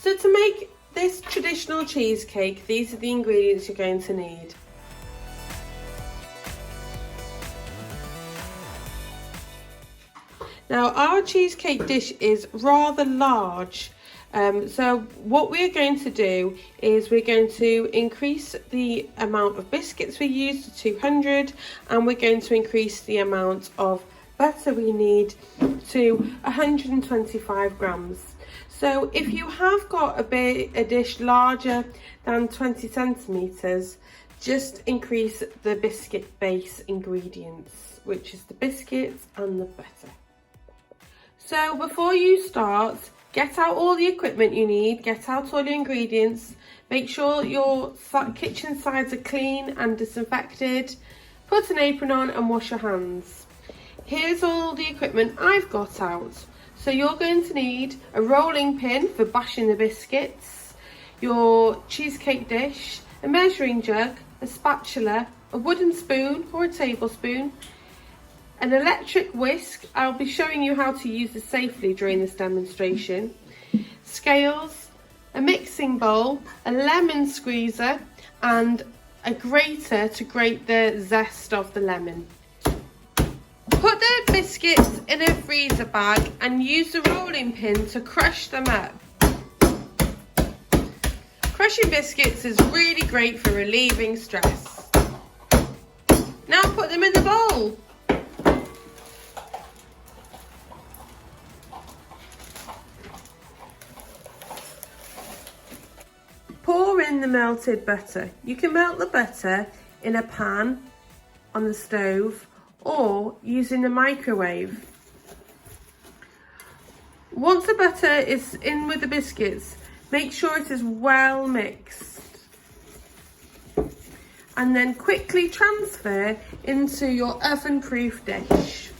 So to make this traditional cheesecake, these are the ingredients you're going to need. Now our cheesecake dish is rather large, so what we're going to do is we're going to increase the amount of biscuits we use to 200, and we're going to increase the amount of butter we need to 125 grams. So if you have got a dish larger than 20 centimetres, just increase the biscuit base ingredients, which is the biscuits and the butter. So before you start, get out all the equipment you need, get out all your ingredients, make sure your kitchen sides are clean and disinfected, put an apron on and wash your hands. Here's all the equipment I've got out. So you're going to need a rolling pin for bashing the biscuits, your cheesecake dish, a measuring jug, a spatula, a wooden spoon or a tablespoon, an electric whisk. I'll be showing you how to use this safely during this demonstration. Scales, a mixing bowl, a lemon squeezer and a grater to grate the zest of the lemon. Put the biscuits in a freezer bag and use the rolling pin to crush them up. Crushing biscuits is really great for relieving stress. Now put them in the bowl. Pour in the melted butter. You can melt the butter in a pan on the stove or using the microwave. Once the butter is in with the biscuits, make sure it is well mixed. And then quickly transfer into your oven-proof dish.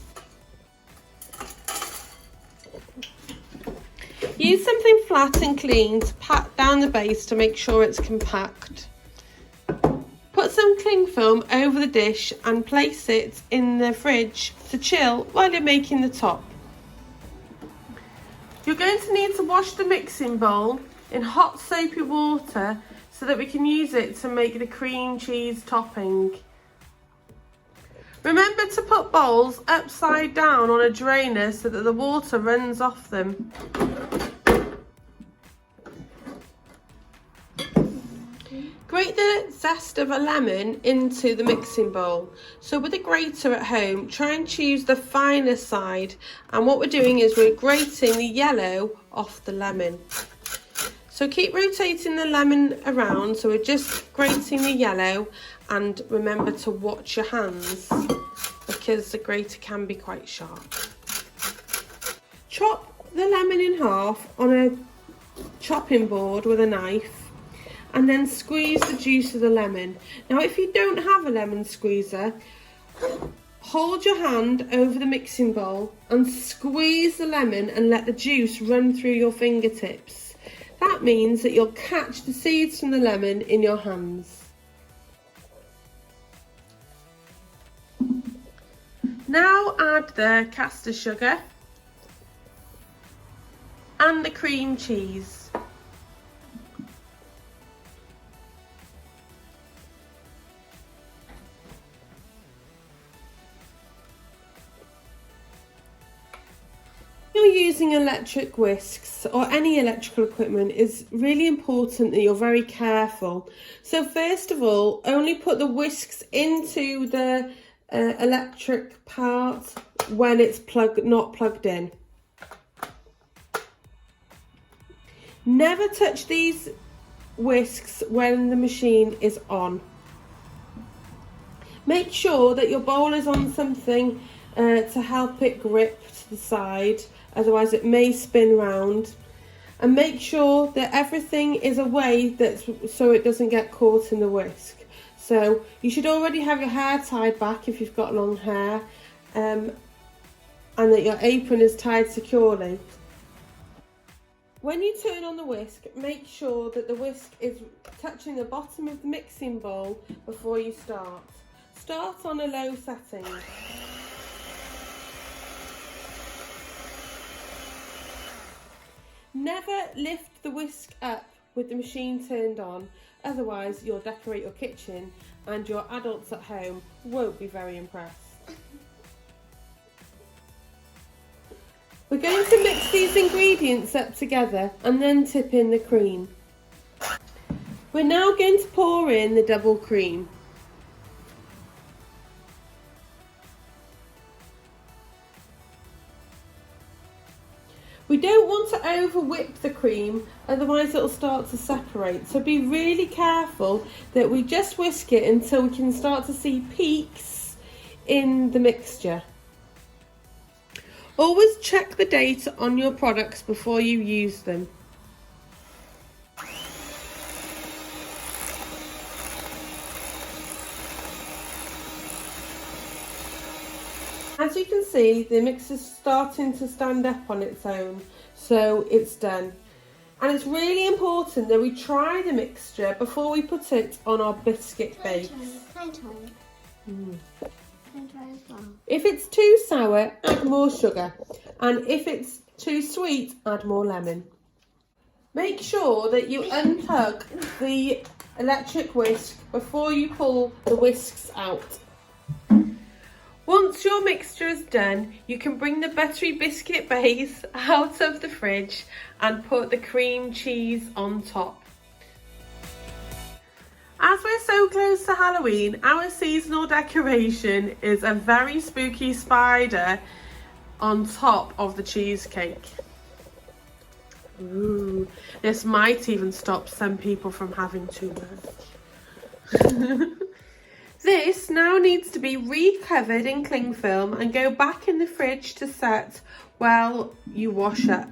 Use something flat and clean to pat down the base to make sure it's compact. Put some cling film over the dish and place it in the fridge to chill while you're making the top. You're going to need to wash the mixing bowl in hot soapy water so that we can use it to make the cream cheese topping. Remember to put bowls upside down on a drainer so that the water runs off them. Grate the zest of a lemon into the mixing bowl. So with a grater at home, try and choose the finer side. And what we're doing is we're grating the yellow off the lemon. So keep rotating the lemon around. So we're just grating the yellow, and remember to watch your hands because the grater can be quite sharp. Chop the lemon in half on a chopping board with a knife, and then squeeze the juice of the lemon. Now if you don't have a lemon squeezer, hold your hand over the mixing bowl and squeeze the lemon and let the juice run through your fingertips. That means that you'll catch the seeds from the lemon in your hands. Now add the caster sugar and the cream cheese. You're using electric whisks or any electrical equipment, is really important that you're very careful. So first of all, only put the whisks into the electric part when it's not plugged in. Never touch these whisks when the machine is on. Make sure that your bowl is on something to help it grip to the side, otherwise it may spin round. And make sure that everything is away so it doesn't get caught in the whisk. So you should already have your hair tied back if you've got long hair, and that your apron is tied securely. When you turn on the whisk, make sure that the whisk is touching the bottom of the mixing bowl before you start. Start on a low setting. Never lift the whisk up with the machine turned on, otherwise you'll decorate your kitchen and your adults at home won't be very impressed. We're going to mix these ingredients up together and then tip in the cream. We're now going to pour in the double cream. We don't want to over whip the cream, otherwise it'll start to separate. So be really careful that we just whisk it until we can start to see peaks in the mixture. Always check the date on your products before you use them. As you can see, the mix is starting to stand up on its own, so it's done. And it's really important that we try the mixture before we put it on our biscuit base. If it's too sour, add more sugar, and if it's too sweet, add more lemon. Make sure that you unplug the electric whisk before you pull the whisks out. Once your mixture is done, you can bring the buttery biscuit base out of the fridge and put the cream cheese on top. As we're so close to Halloween, our seasonal decoration is a very spooky spider on top of the cheesecake. Ooh, this might even stop some people from having too much. This now needs to be recovered in cling film and go back in the fridge to set while you wash up.